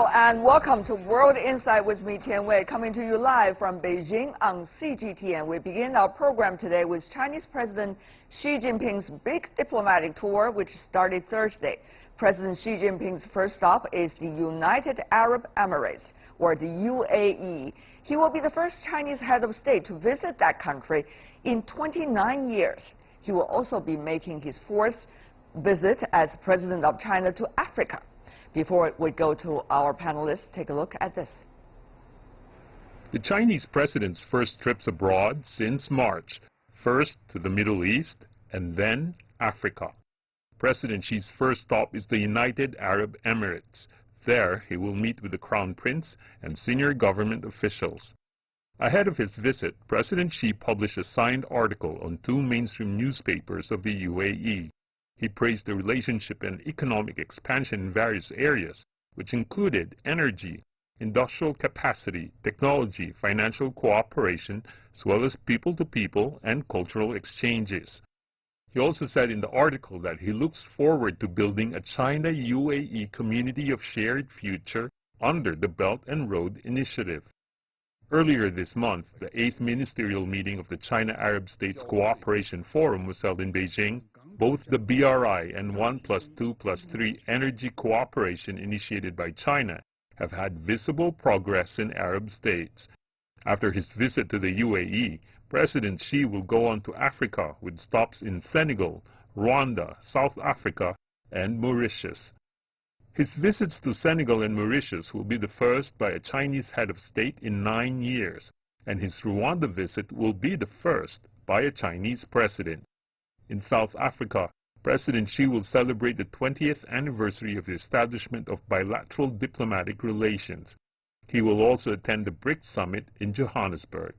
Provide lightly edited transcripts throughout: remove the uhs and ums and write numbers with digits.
Hello and welcome to World Insight with me, Tian Wei, coming to you live from Beijing on CGTN. We begin our program today with Chinese President Xi Jinping's big diplomatic tour, which started Thursday. President Xi Jinping's first stop is the United Arab Emirates, or the UAE. He will be the first Chinese head of state to visit that country in 29 years. He will also be making his fourth visit as President of China to Africa. Before we go to our panelists, take a look at this. The Chinese president's first trips abroad since March, first to the Middle East and then Africa. President Xi's first stop is the United Arab Emirates. There, he will meet with the Crown Prince and senior government officials. Ahead of his visit, President Xi published a signed article on two mainstream newspapers of the UAE. He praised the relationship and economic expansion in various areas, which included energy, industrial capacity, technology, financial cooperation, as well as people-to-people and cultural exchanges. He also said in the article that he looks forward to building a China-UAE community of shared future under the Belt and Road Initiative. Earlier this month, the 8th ministerial meeting of the China Arab States Cooperation Forum was held in Beijing. Both the BRI and 1+2+3 energy cooperation initiated by China have had visible progress in Arab states. After his visit to the UAE, President Xi will go on to Africa with stops in Senegal, Rwanda, South Africa, and Mauritius. His visits to Senegal and Mauritius will be the first by a Chinese head of state in 9 years, and his Rwanda visit will be the first by a Chinese president. In South Africa, President Xi will celebrate the 20th anniversary of the establishment of bilateral diplomatic relations. He will also attend the BRICS summit in Johannesburg.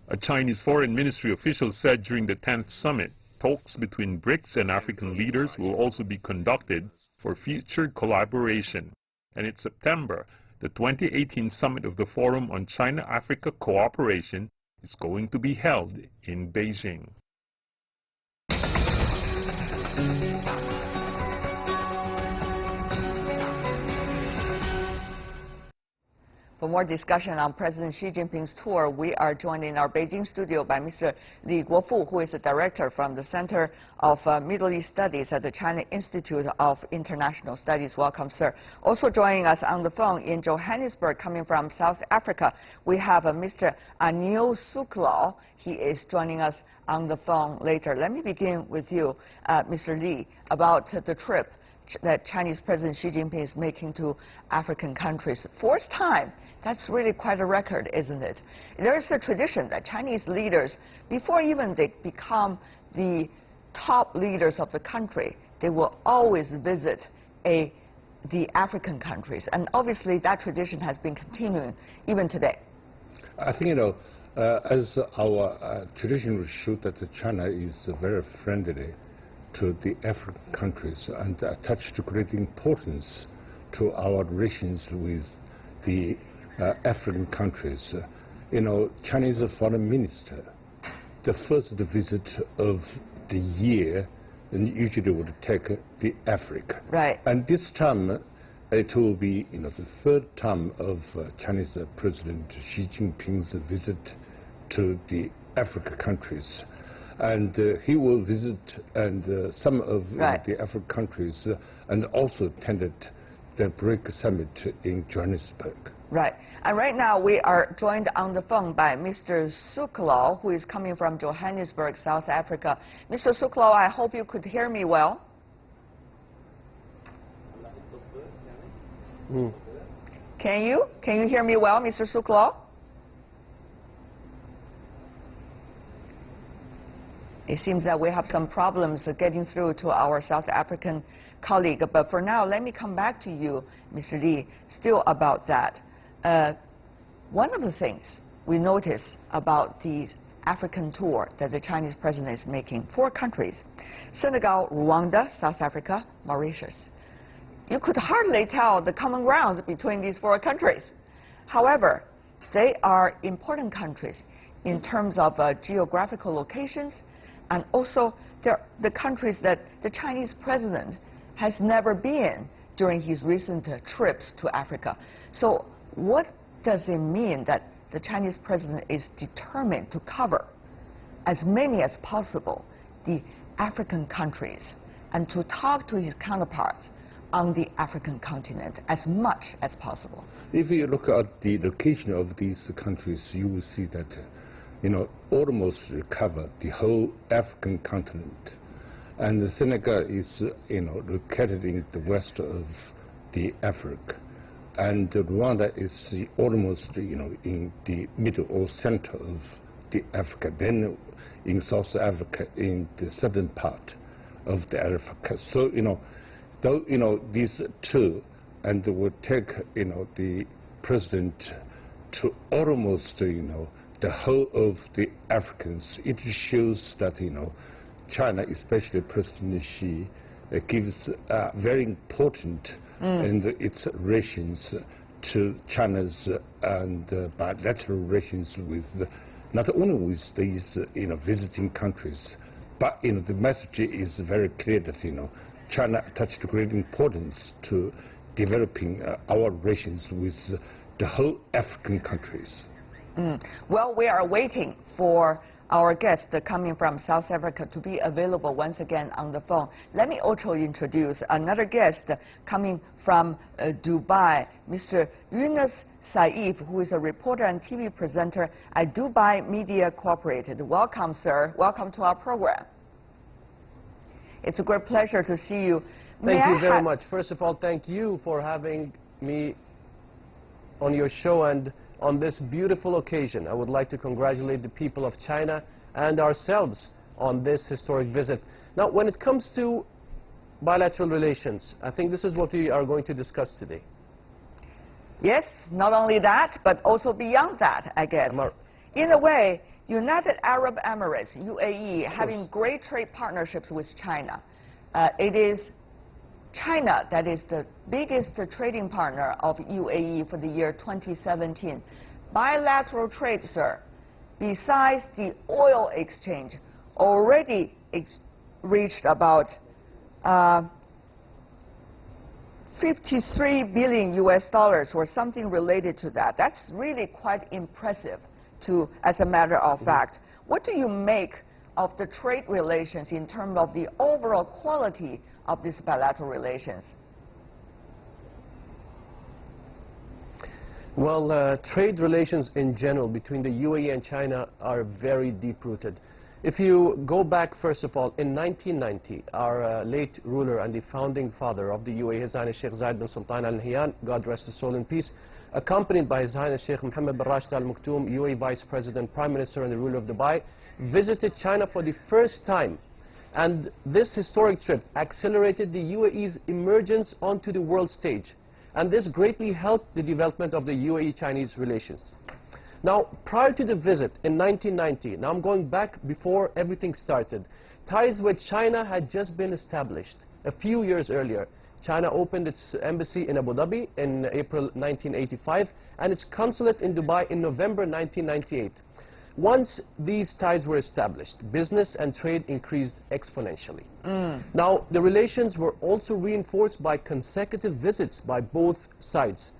A Chinese foreign ministry official said during the 10th summit, talks between BRICS and African leaders will also be conducted for future collaboration. And in September, the 2018 summit of the Forum on China-Africa Cooperation is going to be held in Beijing. For more discussion on President Xi Jinping's tour, we are joined in our Beijing studio by Mr. Li Guofu, who is the director from the Center of Middle East Studies at the China Institute of International Studies. Welcome, sir. Also joining us on the phone in Johannesburg, coming from South Africa, we have Mr. Anil Suklaw. He is joining us on the phone later. Let me begin with you, Mr. Li, about the trip that Chinese President Xi Jinping is making to African countries. Fourth time. That's really quite a record, isn't it? There is a tradition that Chinese leaders, before even they become the top leaders of the country, they will always visit the African countries. And obviously that tradition has been continuing even today. I think, as our tradition would show that China is very friendly to the African countries and attached great importance to our relations with the African countries. Chinese foreign minister, the first visit of the year, and usually would take the Africa. Right. And this time, it will be the third time of Chinese President Xi Jinping's visit to the African countries. And he will visit some of the African countries and also attended the BRICS summit in Johannesburg. Right. And right now we are joined on the phone by Mr. Suklaw, who is coming from Johannesburg, South Africa. Mr. Suklaw, I hope you could hear me well. Can you hear me well, Mr. Suklaw? It seems that we have some problems getting through to our South African colleague. But for now, let me come back to you, Mr. Li, still about that. One of the things we notice about the African tour that the Chinese president is making, 4 countries, Senegal, Rwanda, South Africa, Mauritius. You could hardly tell the common grounds between these 4 countries. However, they are important countries in terms of geographical locations, and also they're the countries that the Chinese president has never been during his recent trips to Africa. So what does it mean that the Chinese president is determined to cover as many as possible the African countries and to talk to his counterparts on the African continent as much as possible? If you look at the location of these countries, you will see that, almost cover the whole African continent. And Senegal is, located in the west of the Africa. And Rwanda is almost, in the middle or center of the Africa. Then in South Africa, in the southern part of the Africa. So, though, these two, and would take, the president to almost, the whole of the Africans. It shows that, China, especially President Xi, gives very important in its relations to China's and bilateral relations with not only with these visiting countries, but the message is very clear that China attached great importance to developing our relations with the whole African countries. Well, we are waiting for our guest coming from South Africa to be available once again on the phone. Let me also introduce another guest coming from Dubai, Mr. Yunus Saif, who is a reporter and TV presenter at Dubai Media Corporated. Welcome, sir. Welcome to our program. It's a great pleasure to see you. Thank you very much. First of all, thank you for having me on your show and on this beautiful occasion. I would like to congratulate the people of China and ourselves on this historic visit. Now, when it comes to bilateral relations, I think this is what we are going to discuss today. Yes, not only that, but also beyond that, I guess. In a way, United Arab Emirates, UAE, having great trade partnerships with China. It is China that is the biggest trading partner of UAE for the year 2017. Bilateral trade, sir, besides the oil exchange, already reached about 53 billion US dollars or something related to that. That's really quite impressive, as a matter of fact. What do you make of the trade relations in terms of the overall quality of these bilateral relations? Well, trade relations in general between the UAE and China are very deep-rooted. If you go back, first of all, in 1990, our late ruler and the founding father of the UAE, His Highness Sheikh Zayed bin Sultan Al Nahyan, God rest his soul in peace, accompanied by His Highness Sheikh Mohammed bin Rashid Al Maktoum, UAE Vice President, Prime Minister and the ruler of Dubai, visited China for the first time. And this historic trip accelerated the UAE's emergence onto the world stage. And this greatly helped the development of the UAE-Chinese relations. Now, prior to the visit in 1990, now I'm going back before everything started, ties with China had just been established. A few years earlier, China opened its embassy in Abu Dhabi in April 1985 and its consulate in Dubai in November 1998. Once these ties were established, business and trade increased exponentially. Now, the relations were also reinforced by consecutive visits by both sides.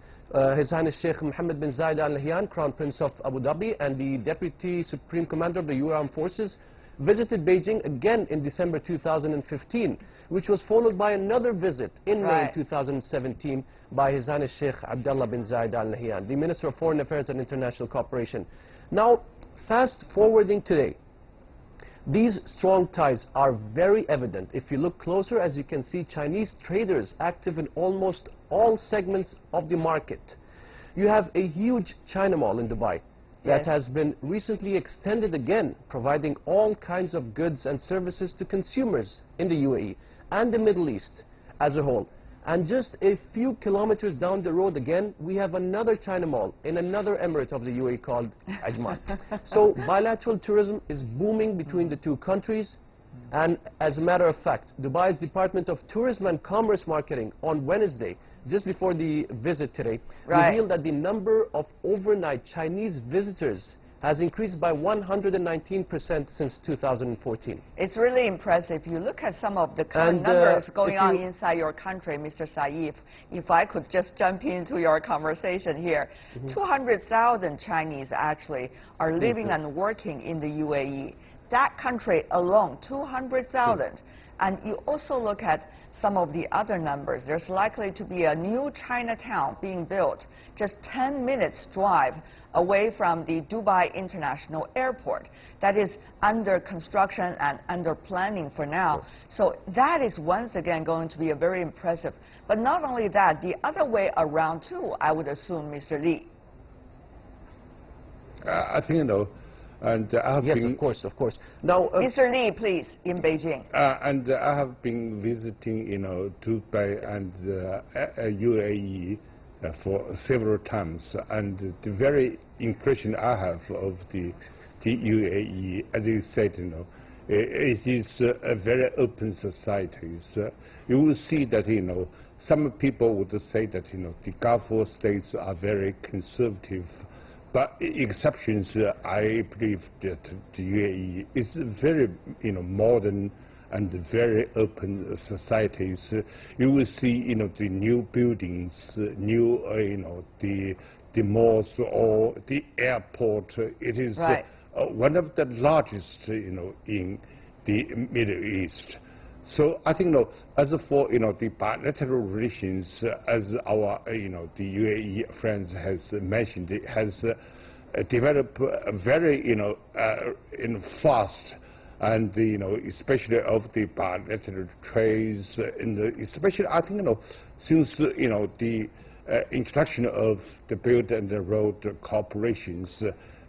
His Highness Sheikh Mohammed bin Zayed Al Nahyan, Crown Prince of Abu Dhabi, and the Deputy Supreme Commander of the UAE Armed Forces visited Beijing again in December 2015, which was followed by another visit in May 2017 by His Highness Sheikh Abdullah bin Zayed Al Nahyan, the Minister of Foreign Affairs and International Cooperation. Now, fast forwarding today, these strong ties are very evident. If you look closer, as you can see, Chinese traders active in almost all segments of the market. You have a huge China Mall in Dubai that has been recently extended again, providing all kinds of goods and services to consumers in the UAE and the Middle East as a whole. And just a few kilometers down the road again, we have another China Mall in another emirate of the UAE called Ajman. So bilateral tourism is booming between the two countries. And as a matter of fact, Dubai's Department of Tourism and Commerce Marketing on Wednesday, just before the visit today, revealed that the number of overnight Chinese visitors has increased by 119% since 2014. It's really impressive. You look at some of the current numbers going on inside your country, Mr. Saif. If I could just jump into your conversation here, 200,000 Chinese actually are living and working in the UAE. That country alone, 200,000. And you also look at some of the other numbers. There's likely to be a new Chinatown being built just 10 minutes drive away from the Dubai International Airport. That is under construction and under planning for now. So that is once again going to be a very impressive. But not only that, the other way around too, I would assume, Mr. Li. I think, you know, and I have yes, been, of course. Now, Mr. Li, please, in Beijing. And I have been visiting, you know, Dubai and UAE for several times, and the very impression I have of the UAE, as you said, you know, it is a very open society. So you will see that, you know, some people would say that, you know, the Gulf states are very conservative. But exceptions, I believe that the UAE is very, you know, modern and very open societies. You will see, you know, the new buildings, new, you know, the malls or the airport. It is one of the largest, you know, in the Middle East. So I think, you know, as for, you know, the bilateral relations, as our, you know, the UAE friends has mentioned, it has developed very, you know, fast, and you know, especially of the bilateral trades, especially I think, you know, since you know the introduction of the Belt and the Road corporations.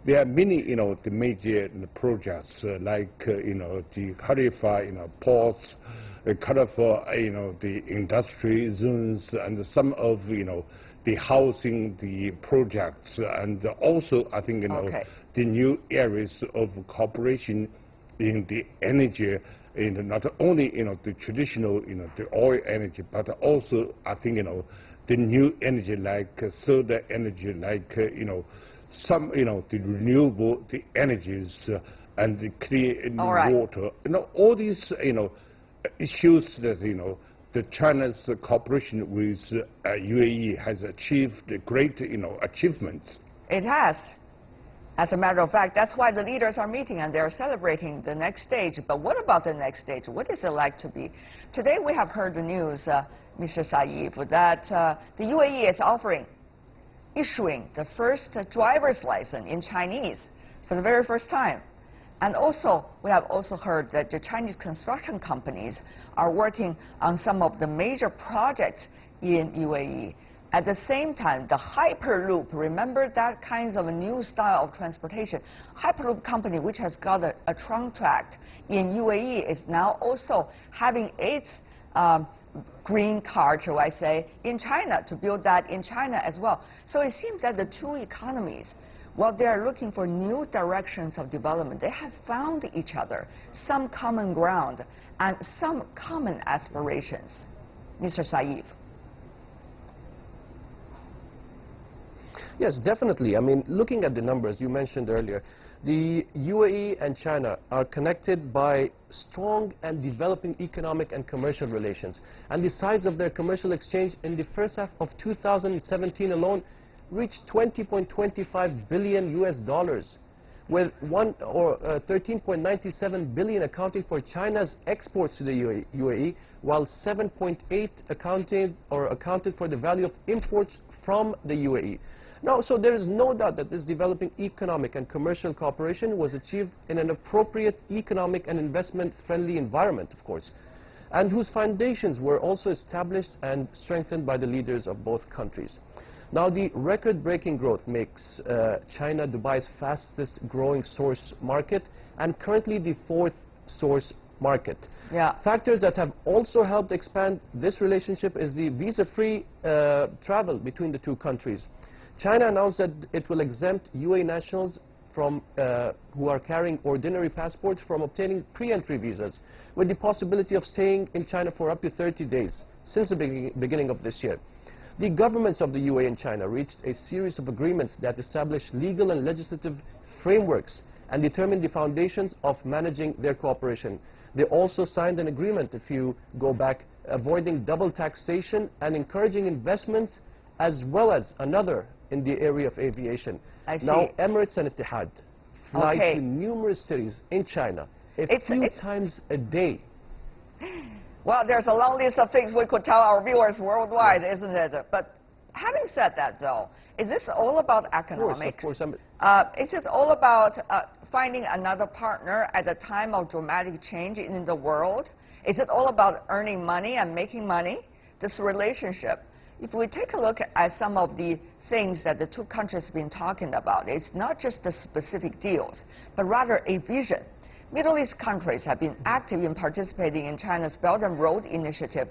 There are many, you know, the major projects like, you know, the Khalifa, you know, ports, colorful, you know, the industry zones, and some of, you know, the housing, the projects, and also, I think, you know, the new areas of cooperation in the energy, in not only, you know, the traditional, you know, the oil energy, but also, I think, you know, the new energy like solar energy, like, you know, some, you know, the renewable, the energies, and the clean water. You know, all these, you know, issues that, you know, the China's cooperation with UAE has achieved great, you know, achievements. It has. As a matter of fact, that's why the leaders are meeting and they're celebrating the next stage. But what about the next stage? What is it like to be? Today we have heard the news, Mr. Saif, that the UAE is issuing the first driver's license in Chinese for the very first time. And also, we have also heard that the Chinese construction companies are working on some of the major projects in UAE. At the same time, the Hyperloop, remember that kind of a new style of transportation? Hyperloop company, which has got a contract in UAE, is now also having its green card, shall I say, in China, to build that in China as well. So it seems that the two economies, while they are looking for new directions of development, they have found each other, some common ground, and some common aspirations. Mr. Saif. Yes, definitely. I mean, looking at the numbers you mentioned earlier, the UAE and China are connected by strong and developing economic and commercial relations. And the size of their commercial exchange in the first half of 2017 alone reached $20.25 billion US dollars, with 13.97 billion accounting for China's exports to the UAE, while 7.8 accounted for the value of imports from the UAE. Now, so there is no doubt that this developing economic and commercial cooperation was achieved in an appropriate economic and investment-friendly environment, of course, and whose foundations were also established and strengthened by the leaders of both countries. Now, the record-breaking growth makes China Dubai's fastest growing source market and currently the fourth source market. Yeah. Factors that have also helped expand this relationship is the visa-free travel between the two countries. China announced that it will exempt UAE nationals from, who are carrying ordinary passports from obtaining pre-entry visas, with the possibility of staying in China for up to 30 days since the beginning of this year. The governments of the UAE and China reached a series of agreements that establish legal and legislative frameworks and determine the foundations of managing their cooperation. They also signed an agreement, if you go back, avoiding double taxation and encouraging investments, as well as another in the area of aviation. I see. Now, Emirates and Etihad fly Okay. to numerous cities in China a few times a day. Well, there's a long list of things we could tell our viewers worldwide, isn't it? But having said that, though, is this all about economics? Of course. Is it all about finding another partner at a time of dramatic change in the world? Is it all about earning money and making money? This relationship. If we take a look at some of the things that the two countries have been talking about, it's not just the specific deals, but rather a vision. Middle East countries have been active in participating in China's Belt and Road Initiative,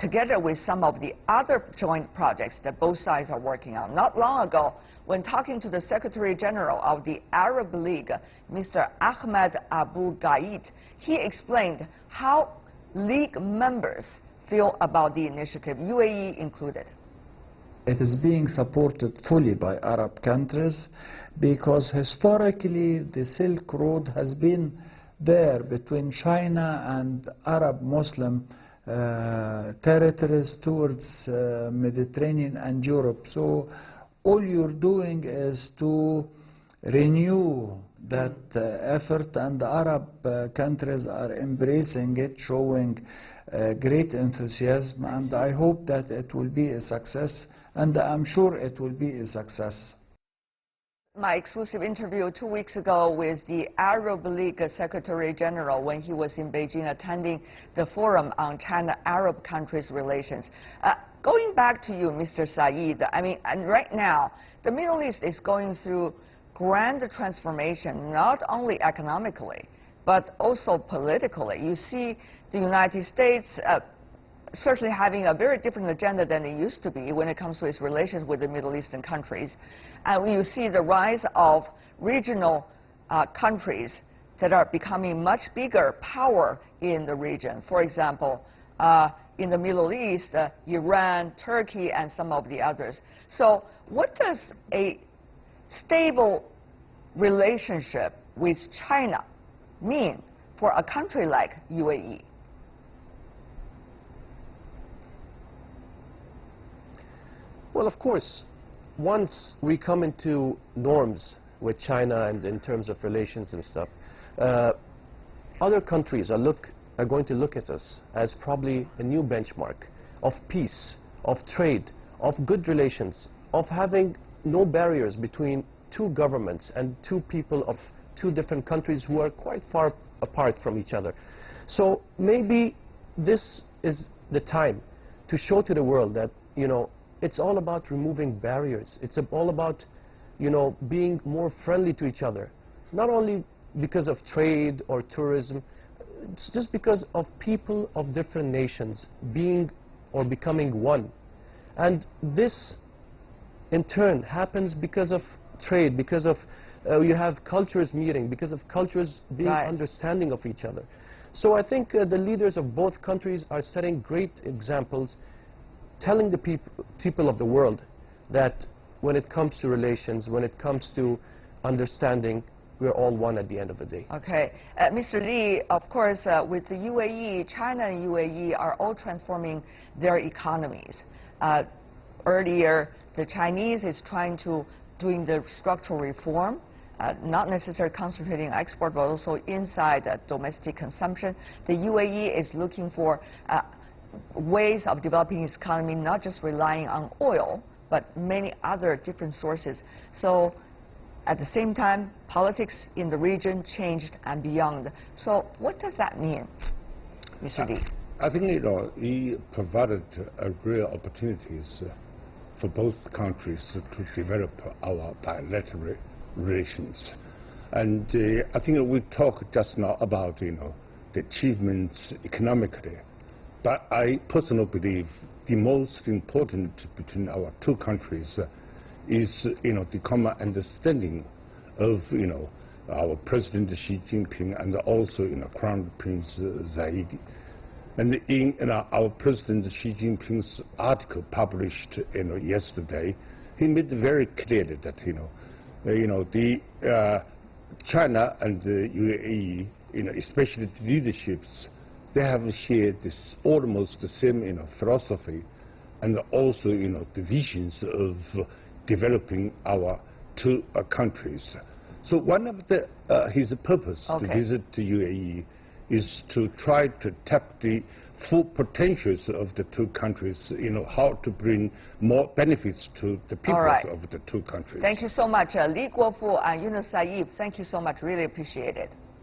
together with some of the other joint projects that both sides are working on. Not long ago, when talking to the Secretary General of the Arab League, Mr. Ahmed Abu Ghaid, he explained how League members feel about the initiative, UAE included. It is being supported fully by Arab countries because historically the Silk Road has been there between China and Arab Muslim territories towards Mediterranean and Europe. So all you're doing is to renew that effort, and the Arab countries are embracing it, showing great enthusiasm, and I hope that it will be a success, and I'm sure it will be a success. My exclusive interview 2 weeks ago with the Arab League Secretary General when he was in Beijing attending the Forum on China-Arab countries' relations. Going back to you, Mr. Saeed, I mean, and right now, the Middle East is going through grand transformation, not only economically, but also politically. You see the United States certainly having a very different agenda than it used to be when it comes to its relations with the Middle Eastern countries. And you see the rise of regional countries that are becoming much bigger power in the region. For example, in the Middle East, Iran, Turkey, and some of the others. So what does a stable relationship with China mean for a country like UAE? Well, of course, once we come into norms with China and in terms of relations and stuff, other countries are going to look at us as probably a new benchmark of peace, of trade, of good relations, of having no barriers between two governments and two people of two different countries who are quite far apart from each other. So maybe this is the time to show to the world that, you know, it's all about removing barriers. It's all about, you know, being more friendly to each other. Not only because of trade or tourism, it's just because of people of different nations being or becoming one. And this, in turn, happens because of trade, because of you have cultures meeting, because of cultures being understanding of each other. So I think the leaders of both countries are setting great examples, telling the people of the world that when it comes to relations, when it comes to understanding, we're all one at the end of the day. Okay. Mr. Li, of course, with the UAE, China and UAE are all transforming their economies. Earlier, the Chinese is trying to doing the structural reform, not necessarily concentrating on export, but also inside domestic consumption. The UAE is looking for ways of developing its economy, not just relying on oil, but many other different sources. So at the same time, politics in the region changed and beyond. So what does that mean, Mr. Li? I think, you know, it provided real opportunities for both countries to develop our bilateral relations. And I think we talked just now about, you know, the achievements economically. But I personally believe the most important between our two countries is, you know, the common understanding of, you know, our President Xi Jinping and also, you know, Crown Prince Zayed. And in our President Xi Jinping's article published, you know, yesterday, he made very clear that, you know, China and the UAE, especially the leaderships, they have shared this almost the same, philosophy, and also, the visions of developing our two countries. So one of his purpose to visit the UAE is to try to tap the full potentials of the two countries, how to bring more benefits to the people of the two countries. Thank you so much. Li Guofu and Yunus Saib, thank you so much. Really appreciate it.